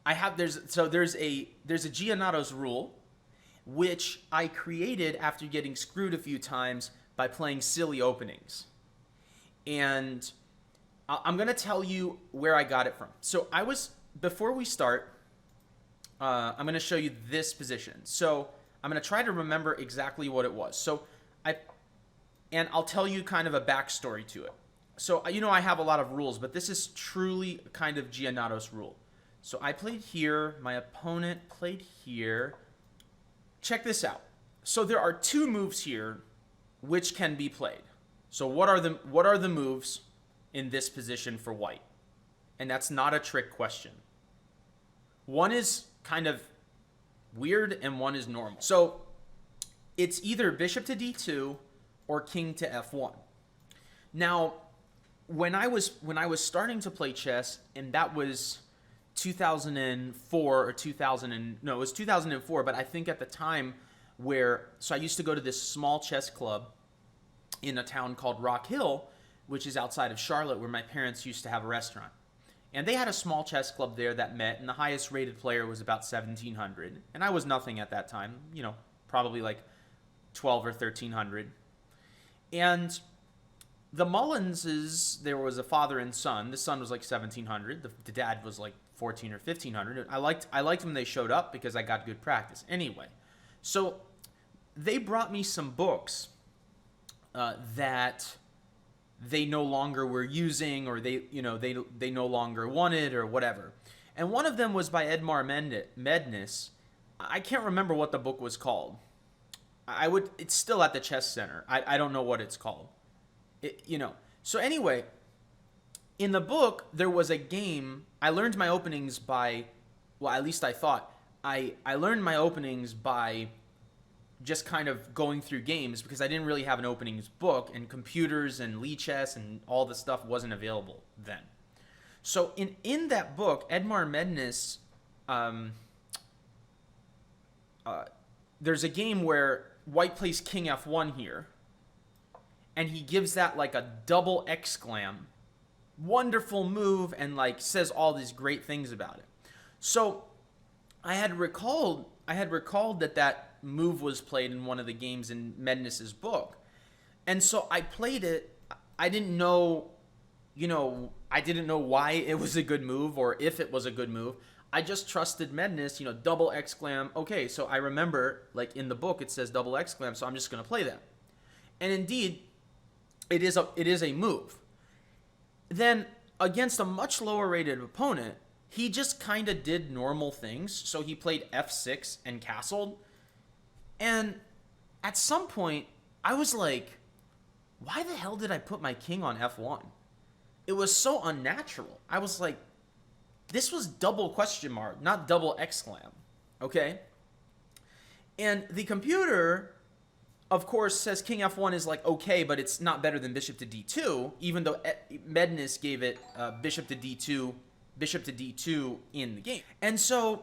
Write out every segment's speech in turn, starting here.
there's a Giannatos rule, which I created after getting screwed a few times by playing silly openings. And I'm gonna tell you where I got it from. So before we start, I'm gonna show you this position. So I'm gonna try to remember exactly what it was. And I'll tell you kind of a backstory to it. So I have a lot of rules, but this is truly kind of Giannatos rule. So I played here. My opponent played here. Check this out. So there are two moves here which can be played. So what are the moves in this position for white? And that's not a trick question. One is kind of weird and one is normal. So it's either bishop to d2 or king to f1. Now, when I was starting to play chess, and that was 2004 or 2000 no, it was 2004, but I think at the time so I used to go to this small chess club in a town called Rock Hill, which is outside of Charlotte, where my parents used to have a restaurant. And they had a small chess club there that met, and the highest rated player was about 1,700. And I was nothing at that time, probably like 12 or 1,300. And the Mullinses, there was a father and son. The son was like 1,700. The dad was like 1,400 or 1,500. I liked when they showed up because I got good practice. Anyway, so they brought me some books that they no longer were using, or they no longer wanted, or whatever. And one of them was by Edmar Mednis. I can't remember what the book was called. It's still at the chess center. I don't know what it's called. So anyway, in the book there was a game. I learned my openings by, well, at least I thought I learned my openings by just kind of going through games, because I didn't really have an openings book, and computers and Lichess and all the stuff wasn't available then. So in that book, Edmar Mednis, there's a game where white plays king f1 here, and he gives that like a double exclam, wonderful move, and like says all these great things about it. So I had recalled that move was played in one of the games in Mednis's book. And so I played it. I didn't know why it was a good move, or if it was a good move. I just trusted Mednis, double exclam. Okay, so I remember, like in the book it says double exclam, so I'm just going to play that. And indeed, it is a move. Then against a much lower rated opponent, he just kind of did normal things. So he played f6 and castled. And at some point, I was like, why the hell did I put my king on f1? It was so unnatural. I was like, this was double question mark, not double exclam. Okay? And the computer, of course, says king f1 is like okay, but it's not better than bishop to d2, even though Mednis gave it bishop to d2 in the game. And so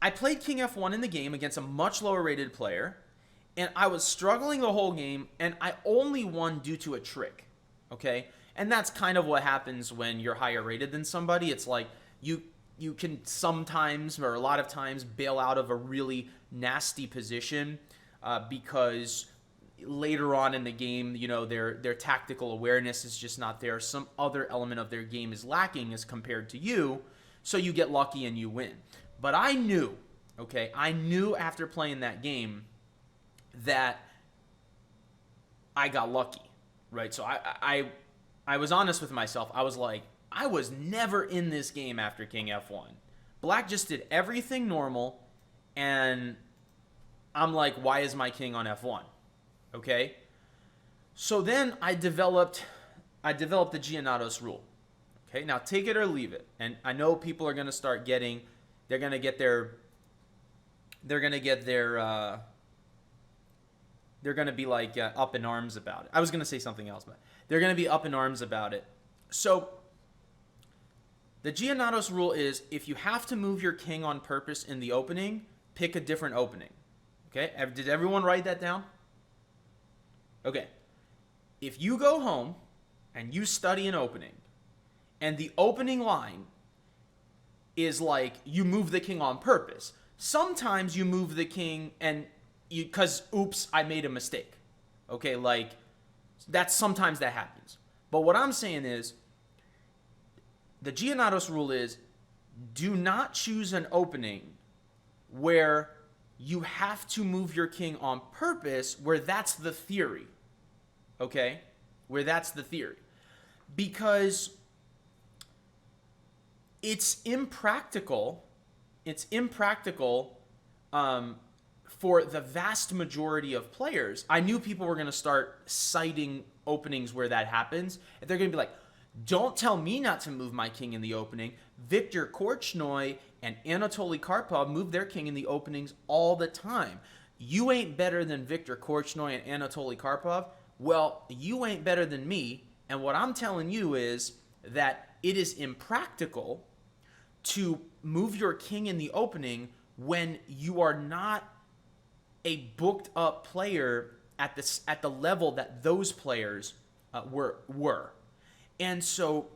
I played king f1 in the game against a much lower rated player, and I was struggling the whole game, and I only won due to a trick. Okay? And that's kind of what happens when you're higher rated than somebody. It's like you can sometimes, or a lot of times, bail out of a really nasty position because later on in the game, their tactical awareness is just not there. Some other element of their game is lacking as compared to you, so you get lucky and you win. But I knew after playing that game that I got lucky, right? So I was honest with myself. I was like, I was never in this game after king f1. Black just did everything normal, and I'm like, why is my king on f1? Okay? So then I developed the Giannatos rule. Okay? Now take it or leave it. And I know people are going to start getting, they're going to be like up in arms about it. I was going to say something else, but they're going to be up in arms about it. So the Giannatos rule is, if you have to move your king on purpose in the opening, pick a different opening. Okay? Did everyone write that down? Okay. If you go home and you study an opening, and the opening line is like you move the king on purpose. Sometimes you move the king and you, because oops, I made a mistake. Okay, like sometimes that happens. But what I'm saying is the Giannatos rule is do not choose an opening where you have to move your king on purpose, where that's the theory. Okay? Where that's the theory. Because it's impractical. It's impractical for the vast majority of players. I knew people were going to start citing openings where that happens. And they're going to be like, don't tell me not to move my king in the opening. Viktor Korchnoi and Anatoly Karpov move their king in the openings all the time. You ain't better than Viktor Korchnoi and Anatoly Karpov. Well, you ain't better than me. And what I'm telling you is that it is impractical to move your king in the opening when you are not a booked up player at the level that those players were. And so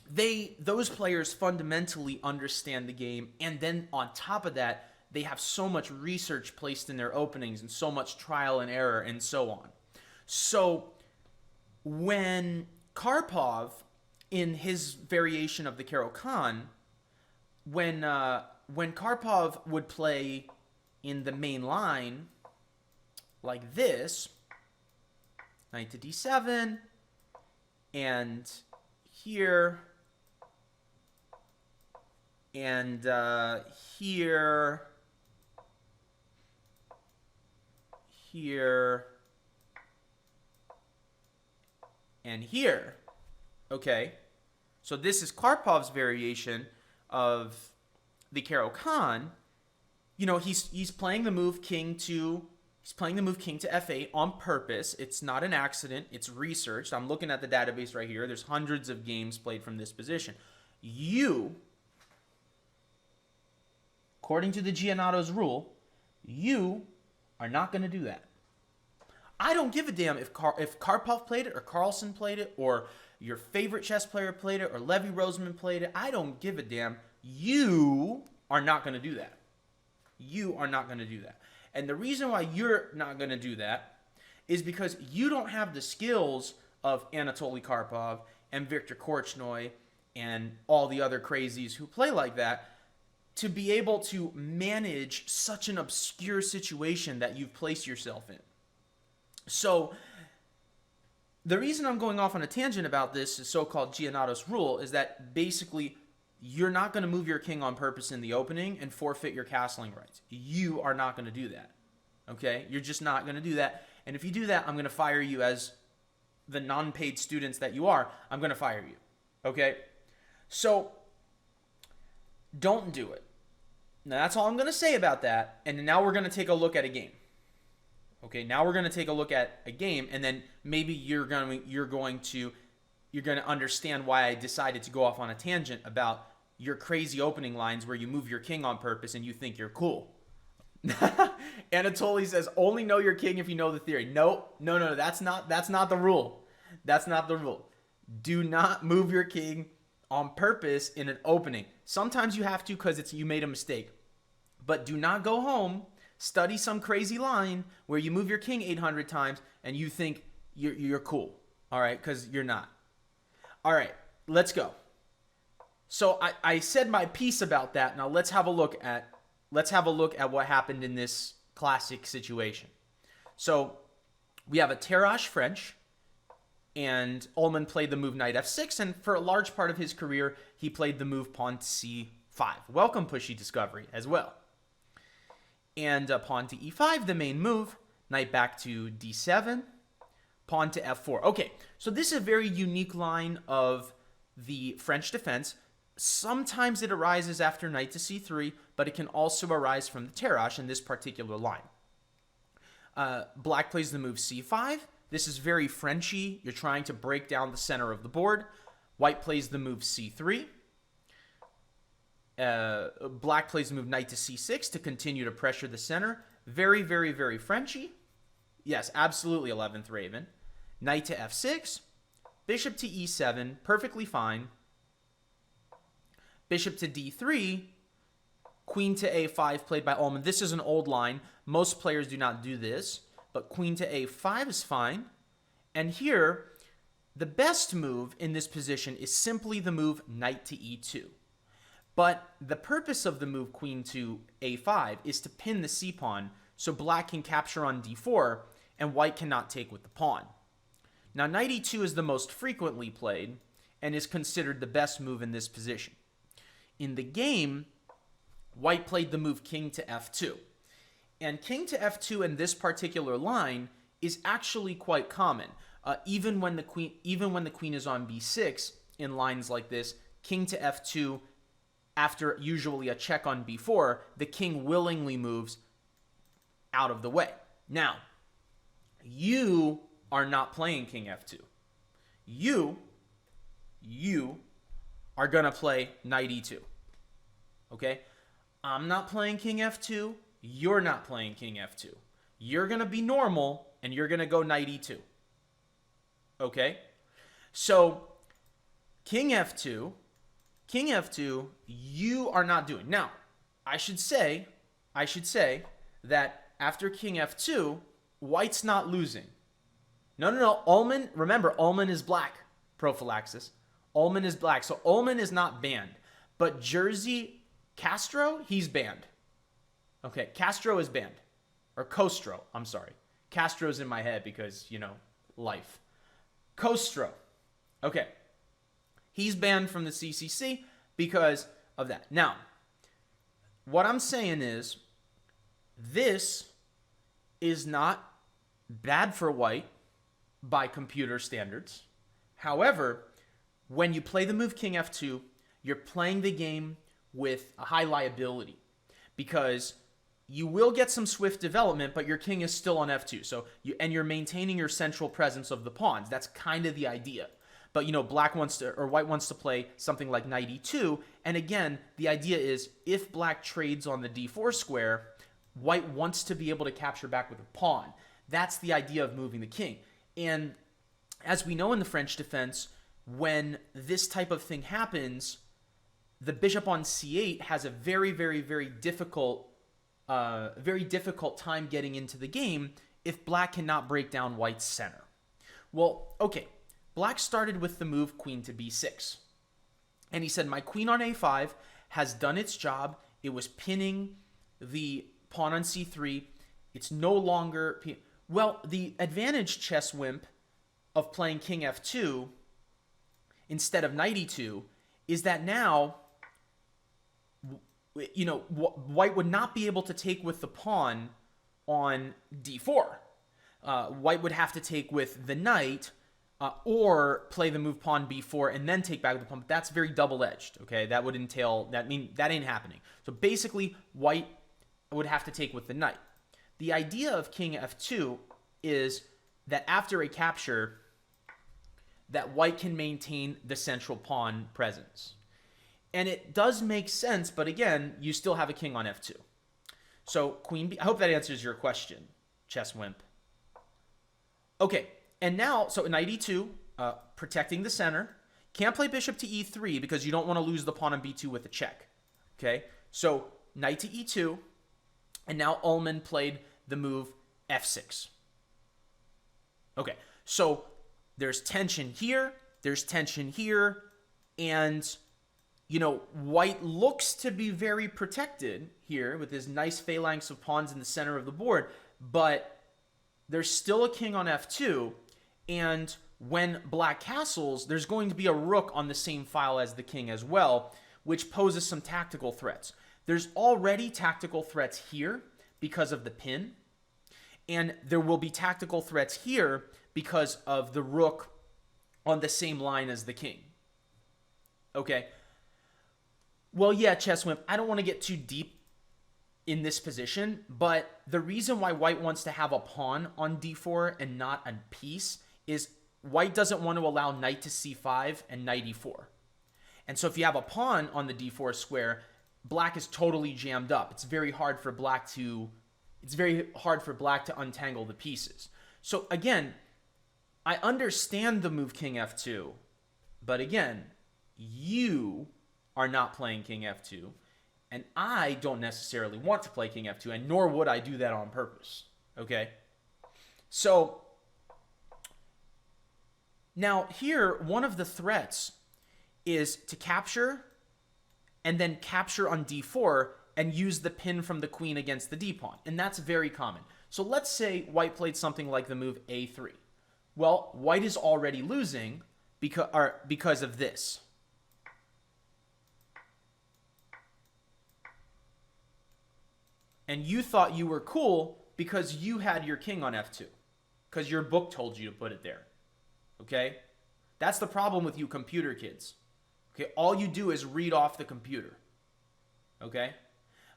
those players fundamentally understand the game, and then on top of that, they have so much research placed in their openings and so much trial and error and so on. So when Karpov, in his variation of the Caro-Kann, when Karpov would play in the main line like this, knight to d7, and here, and here, and here. Okay, so this is Karpov's variation of the Caro-Kann. You know, he's playing the move king to f8 on purpose. It's not an accident. It's researched. I'm looking at the database right here. There's hundreds of games played from this position. You, according to the Giannatos rule, you are not going to do that. I don't give a damn if Karpov played it or Carlsen played it or your favorite chess player played it or Levy Roseman played it. I don't give a damn. You are not going to do that. You are not going to do that. And the reason why you're not going to do that is because you don't have the skills of Anatoly Karpov and Viktor Korchnoi and all the other crazies who play like that to be able to manage such an obscure situation that you've placed yourself in. So the reason I'm going off on a tangent about this so-called Giannatos rule is that basically you're not going to move your king on purpose in the opening and forfeit your castling rights. You are not going to do that. Okay? You're just not going to do that. And if you do that, I'm going to fire you as the non-paid students that you are. I'm going to fire you. Okay? So don't do it. Now that's all I'm going to say about that. And now we're going to take a look at a game. Okay, now we're going to take a look at a game, and then maybe you're going to understand why I decided to go off on a tangent about your crazy opening lines where you move your king on purpose and you think you're cool. Anatoly says only know your king if you know the theory. No, that's not the rule. That's not the rule. Do not move your king on purpose in an opening. Sometimes you have to because you made a mistake. But do not go home, study some crazy line where you move your king 800 times and you think you're cool. All right, because you're not. All right, let's go. So I said my piece about that. Now let's have a look at what happened in this classic situation. So we have a Tarrasch French, and Ullmann played the move knight f6, and for a large part of his career, he played the move pawn to c5. Welcome, Pushy Discovery, as well. And pawn to e5, the main move. Knight back to d7. Pawn to f4. Okay, so this is a very unique line of the French defense. Sometimes it arises after knight to c3, but it can also arise from the Tarrasch in this particular line. Black plays the move c5. This is very Frenchy. You're trying to break down the center of the board. White plays the move c3. Black plays the move knight to c6 to continue to pressure the center. Very, very, very Frenchy. Yes, absolutely 11th Raven. Knight to f6. Bishop to e7. Perfectly fine. Bishop to d3, queen to a5 played by Ullman. This is an old line. Most players do not do this, but queen to a5 is fine. And here, the best move in this position is simply the move knight to e2. But the purpose of the move queen to a5 is to pin the c-pawn so black can capture on d4 and white cannot take with the pawn. Now, knight e2 is the most frequently played and is considered the best move in this position. In the game, white played the move king to f2. And king to f2 in this particular line is actually quite common. Even when the queen is on b6 in lines like this, king to f2, after usually a check on b4, the king willingly moves out of the way. Now, you are not playing king f2. You are going to play knight e2. Okay? I'm not playing king f2. You're not playing king f2. You're going to be normal, and you're going to go knight e2. Okay? So, king f2, you are not doing. Now, I should say that after king f2, white's not losing. No. Ullman, remember, Ullman is black. Prophylaxis. Ullman is black. So Ullman is not banned. But Jersey Castro, he's banned. Okay, Castro is banned. Or Costro, I'm sorry. Castro's in my head because, life. Costro. Okay. He's banned from the CCC because of that. Now, what I'm saying is, this is not bad for white by computer standards. However, when you play the move king f2, you're playing the game with a high liability because you will get some swift development, but your king is still on f2. So you're maintaining your central presence of the pawns. That's kind of the idea. But white wants to play something like knight e2, and again, the idea is if black trades on the d4 square, white wants to be able to capture back with a pawn. That's the idea of moving the king. And as we know in the French defense, when this type of thing happens, the bishop on c8 has a very, very, very difficult time getting into the game if black cannot break down white's center. Well, okay, black started with the move queen to b6. And he said, my queen on a5 has done its job. It was pinning the pawn on c3. It's no longer... Well, the advantage, chess wimp, of playing king f2 instead of knight e2 is that now, white would not be able to take with the pawn on d4. White would have to take with the knight or play the move pawn b4 and then take back with the pawn. But that's very double-edged, okay? That would entail... that ain't happening. So basically, white would have to take with the knight. The idea of king f2 is that after a capture, that white can maintain the central pawn presence. And it does make sense, but again, you still have a king on f2. So queen b... I hope that answers your question, chess wimp. Okay, and now, so knight e2, protecting the center. Can't play bishop to e3 because you don't want to lose the pawn on b2 with a check. Okay, so knight to e2, and now Ullman played the move f6. Okay, so there's tension here, and, white looks to be very protected here with his nice phalanx of pawns in the center of the board, but there's still a king on f2, and when black castles, there's going to be a rook on the same file as the king as well, which poses some tactical threats. There's already tactical threats here because of the pin, and there will be tactical threats here because of the rook on the same line as the king. Okay. Well, yeah, chess wimp, I don't want to get too deep in this position, but the reason why white wants to have a pawn on d4 and not a piece is white doesn't want to allow knight to c5 and knight e4. And so if you have a pawn on the d4 square, black is totally jammed up. It's very hard for black to untangle the pieces. So again, I understand the move king f2, but again, you are not playing king f2, and I don't necessarily want to play king f2, and nor would I do that on purpose. Okay? So, now here, one of the threats is to capture and then capture on d4 and use the pin from the queen against the d-pawn. And that's very common. So let's say white played something like the move a3. Well, white is already losing because of this. And you thought you were cool because you had your king on f2. Because your book told you to put it there. Okay? That's the problem with you computer kids. Okay? All you do is read off the computer. Okay?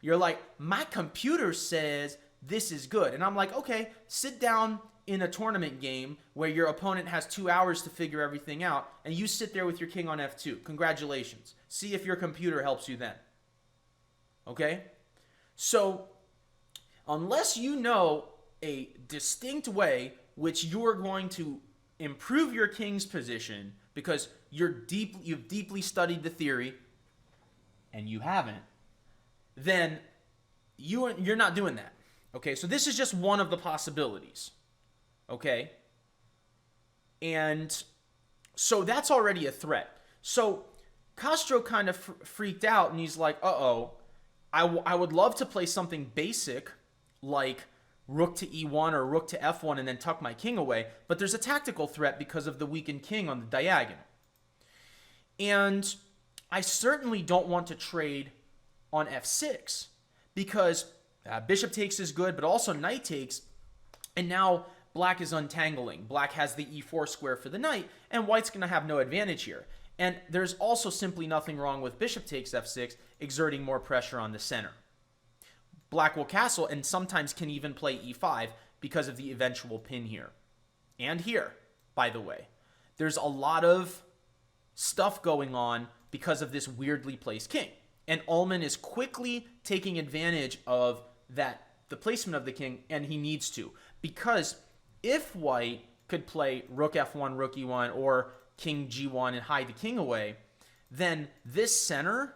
You're like, my computer says this is good. And I'm like, okay, sit down in a tournament game where your opponent has 2 hours to figure everything out, and you sit there with your king on f2. Congratulations. See if your computer helps you then. Okay? So, unless you know a distinct way which you're going to improve your king's position because you've deeply studied the theory, and you haven't, then you're not doing that. Okay, so this is just one of the possibilities. Okay? And so that's already a threat. So Castro kind of freaked out, and he's like, uh-oh, I would love to play something basic like rook to e1 or rook to f1 and then tuck my king away, but there's a tactical threat because of the weakened king on the diagonal. And I certainly don't want to trade on f6 because bishop takes is good, but also knight takes, and now black is untangling. Black has the e4 square for the knight, and white's going to have no advantage here. And there's also simply nothing wrong with bishop takes f6 exerting more pressure on the center. Black will castle and sometimes can even play e5 because of the eventual pin here. And here, by the way. There's a lot of stuff going on because of this weirdly placed king. And Ullman is quickly taking advantage of the placement of the king, and he needs to. Because if white could play rook f1, rook e1, or king g1 and hide the king away, then this center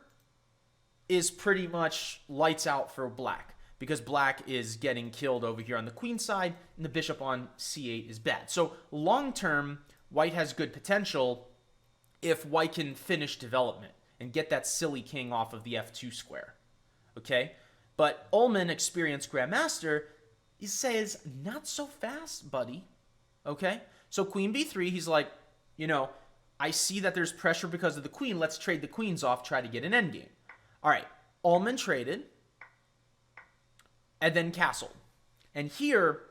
is pretty much lights out for black, because black is getting killed over here on the queen side, and the bishop on c8 is bad. So long term, white has good potential if white can finish development and get that silly king off of the f2 square. Okay? But Ullman, experienced grandmaster, he says, not so fast, buddy. Okay? So queen b3, he's like, I see that there's pressure because of the queen. Let's trade the queens off, try to get an endgame. All right, Ullman traded and then castled. And here,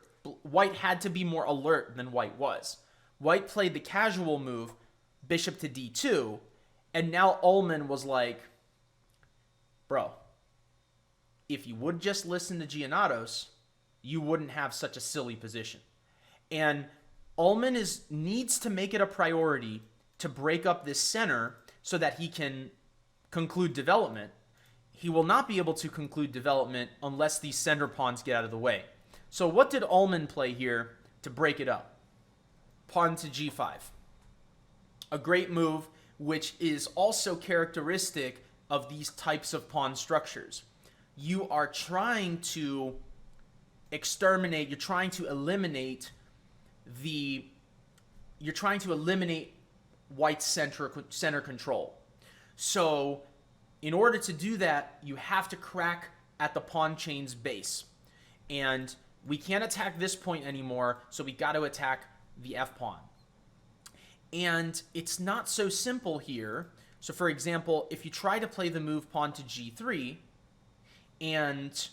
white had to be more alert than white was. White played the casual move, bishop to d2, and now Ullman was like, bro, if you would just listen to Giannatos, you wouldn't have such a silly position. And Ullman needs to make it a priority to break up this center so that he can conclude development. He will not be able to conclude development unless these center pawns get out of the way. So what did Ullman play here to break it up? Pawn to g5. A great move, which is also characteristic of these types of pawn structures. You are trying to exterminate, you're trying to eliminate white's center control. So in order to do that, you have to crack at the pawn chain's base. And we can't attack this point anymore, so we got to attack the f-pawn. And it's not so simple here. So for example, if you try to play the move pawn to g3, and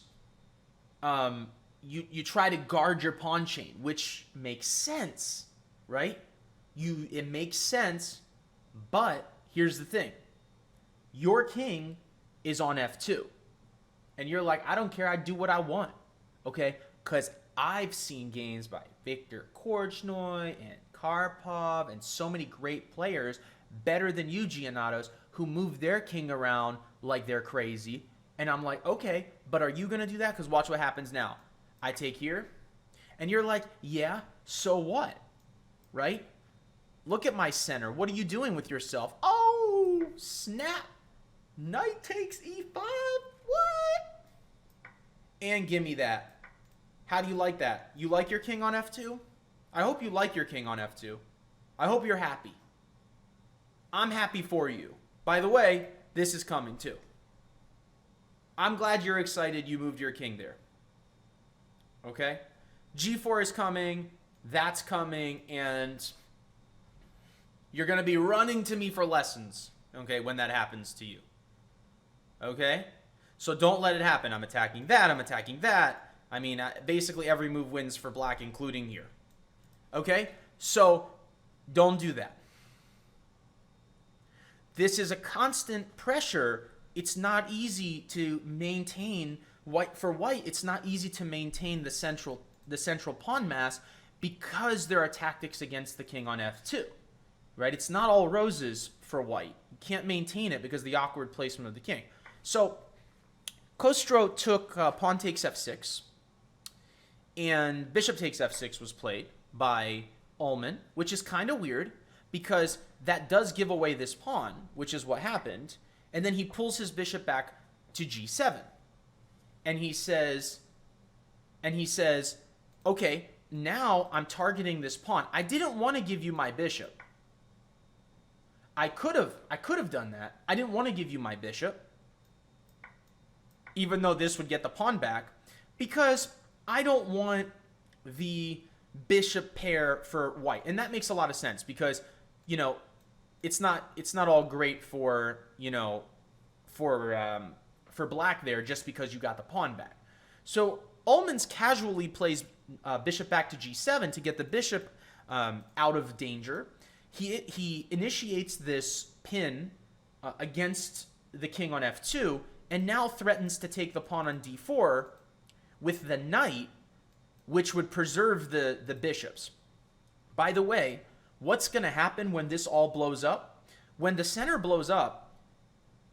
you try to guard your pawn chain, which makes sense, right? It makes sense, but here's the thing. Your king is on f2. And you're like, I don't care, I do what I want. Okay? Because I've seen games by Viktor Korchnoi and Karpov and so many great players, better than you, Giannatos, who move their king around like they're crazy. And I'm like, okay, but are you going to do that? Because watch what happens now. I take here. And you're like, yeah, so what? Right? Look at my center. What are you doing with yourself? Oh, snap. Knight takes e5. What? And give me that. How do you like that? You like your king on f2? I hope you like your king on f2. I hope you're happy. I'm happy for you. By the way, this is coming too. I'm glad you're excited you moved your king there. Okay? g4 is coming, that's coming, and you're going to be running to me for lessons, okay, when that happens to you. Okay? So don't let it happen. I'm attacking that, I'm attacking that. I mean, basically every move wins for black, including here. Okay? So don't do that. This is a constant pressure. It's not easy to maintain for white. It's not easy to maintain the central pawn mass because there are tactics against the king on f2. Right? It's not all roses for white. You can't maintain it because of the awkward placement of the king. So Khosrow took pawn takes f6, and bishop takes f6 was played by Ullman, which is kind of weird because that does give away this pawn, which is what happened. And then he pulls his bishop back to g7. And he says, okay, now I'm targeting this pawn. I didn't want to give you my bishop. I could have done that. I didn't want to give you my bishop, even though this would get the pawn back, because I don't want the bishop pair for white. And that makes a lot of sense because, you know, it's not all great for, you know, for black there just because you got the pawn back. So Ullman's casually plays bishop back to g7 to get the bishop out of danger. He initiates this pin against the king on f2 and now threatens to take the pawn on d4 with the knight, which would preserve the bishops. By the way, what's going to happen when this all blows up? When the center blows up,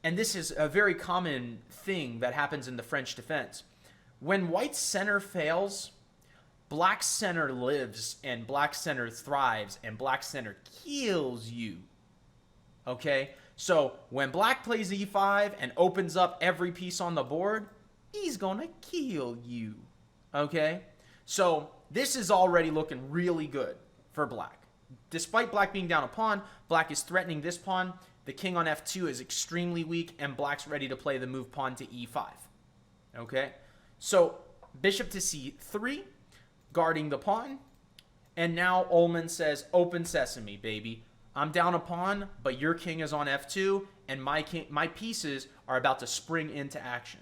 and this is a very common thing that happens in the French defense, when white's center fails, black's center lives, and black's center thrives, and black's center kills you. Okay? So when black plays e5 and opens up every piece on the board, he's going to kill you. Okay? So this is already looking really good for black. Despite black being down a pawn, black is threatening this pawn. The king on f2 is extremely weak, and black's ready to play the move pawn to e5. Okay? So bishop to c3, guarding the pawn. And now Ullman says, open sesame, baby. I'm down a pawn, but your king is on f2, and my pieces are about to spring into action.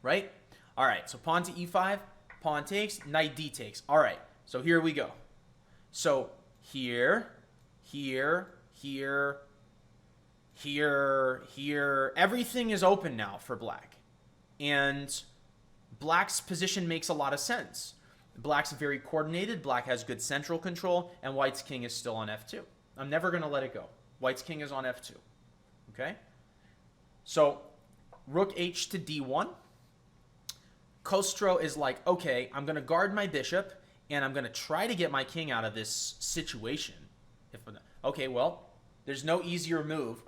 Right? All right, so pawn to e5, pawn takes, knight d takes. All right, so here we go. So here, everything is open now for black. And black's position makes a lot of sense. Black's very coordinated, black has good central control, and white's king is still on f2. I'm never going to let it go. White's king is on f2. Okay? So rook h to d1. Khosrow is like, okay, I'm going to guard my bishop, and I'm going to try to get my king out of this situation. Okay, well, there's no easier move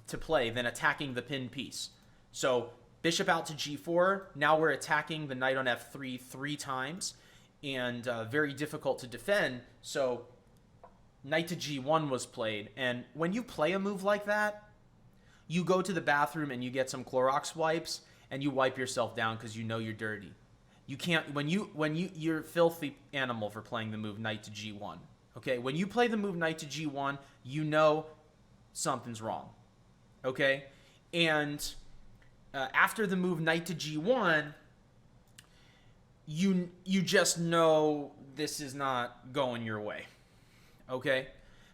to play than attacking the pinned piece. So bishop out to g4. Now we're attacking the knight on f3 3 times, and very difficult to defend. So knight to g1 was played. And when you play a move like that, you go to the bathroom and you get some Clorox wipes, and you wipe yourself down because you know you're dirty. You can't, you're a filthy animal for playing the move knight to g1. Okay, when you play the move knight to g1, you know something's wrong. Okay, and after the move knight to g1, you just know this is not going your way. Okay,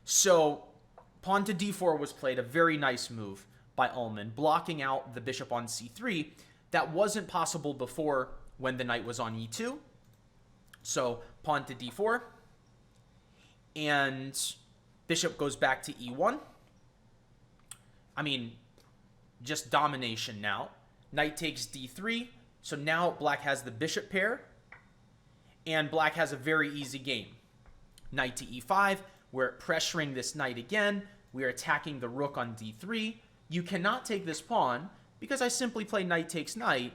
so pawn to d4 was played, a very nice move by Ullman, blocking out the bishop on c3. That wasn't possible before when the knight was on e2. So pawn to d4, and bishop goes back to e1. I mean, just domination now. Knight takes d3. So now black has the bishop pair, and black has a very easy game. Knight to e5. We're pressuring this knight again. We're attacking the rook on d3. you cannot take this pawn because I simply play knight takes knight,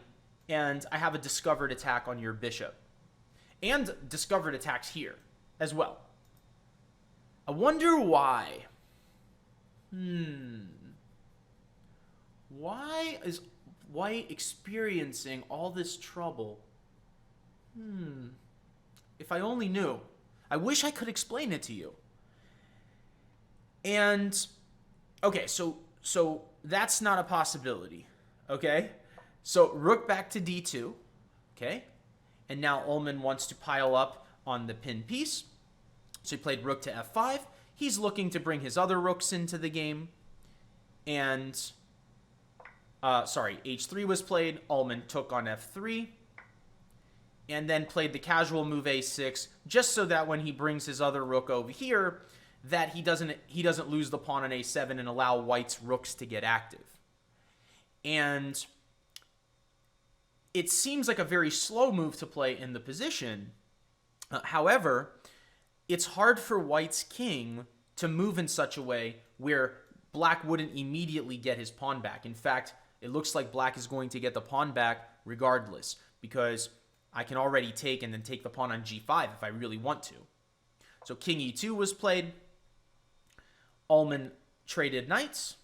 and I have a discovered attack on your bishop. And discovered attacks here as well. I wonder why. Why is white experiencing all this trouble? If I only knew. I wish I could explain it to you. And, okay, so that's not a possibility, okay? So rook back to d2, okay? And now Ullman wants to pile up on the pin piece. So he played rook to f5. He's looking to bring his other rooks into the game. And, h3 was played. Ullman took on f3. And then played the casual move a6, just so that when he brings his other rook over here, that he doesn't lose the pawn on a7 and allow white's rooks to get active. And it seems like a very slow move to play in the position. However, it's hard for white's king to move in such a way where black wouldn't immediately get his pawn back. In fact, it looks like black is going to get the pawn back regardless, because I can already take and then take the pawn on g5 if I really want to. So king e2 was played. Ullman traded knights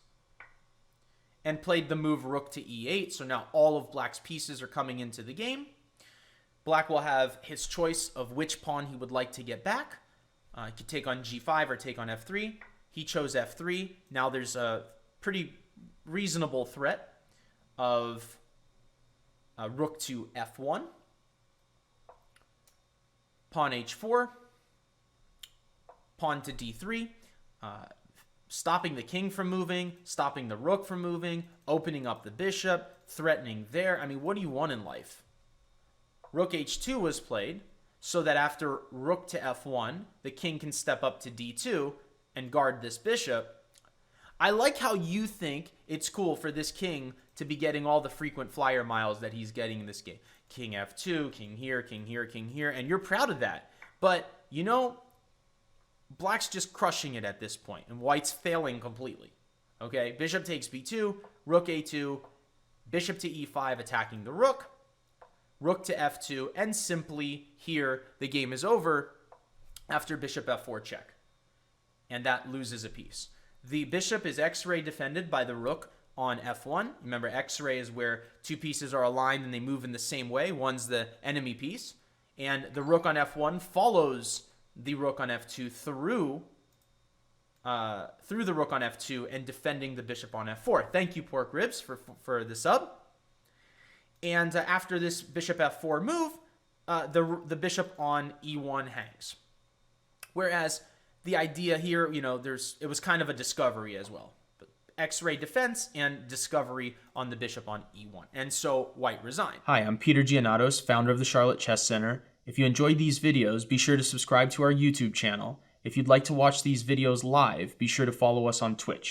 and played the move rook to e8. So now all of black's pieces are coming into the game. Black will have his choice of which pawn he would like to get back. He could take on g5 or take on f3. He chose f3. Now there's a pretty reasonable threat of rook to f1. Pawn h4, pawn to d3, stopping the king from moving, stopping the rook from moving, opening up the bishop, threatening there. I mean, what do you want in life? Rook h2 was played so that after rook to f1, the king can step up to d2 and guard this bishop. I like how you think it's cool for this king to be getting all the frequent flyer miles that he's getting in this game. King f2, king here, king here, king here, and you're proud of that. But, you know, black's just crushing it at this point, and white's failing completely. Okay, bishop takes b2, rook a2, bishop to e5 attacking the rook, rook to f2, and simply here the game is over after bishop f4 check. And that loses a piece. The bishop is x-ray defended by the rook on f1. Remember, x-ray is where two pieces are aligned and they move in the same way. One's the enemy piece. And the rook on f1 follows the rook on f2 through the rook on f2 and defending the bishop on f4. Thank you, Pork Ribs, for the sub. And after this bishop f4 move, the bishop on e1 hangs. Whereas the idea here, you know, it was kind of a discovery as well. X-ray defense and discovery on the bishop on e1. And so white resigned. Hi, I'm Peter Gionnatos, founder of the Charlotte Chess Center. If you enjoyed these videos, be sure to subscribe to our YouTube channel. If you'd like to watch these videos live, be sure to follow us on Twitch.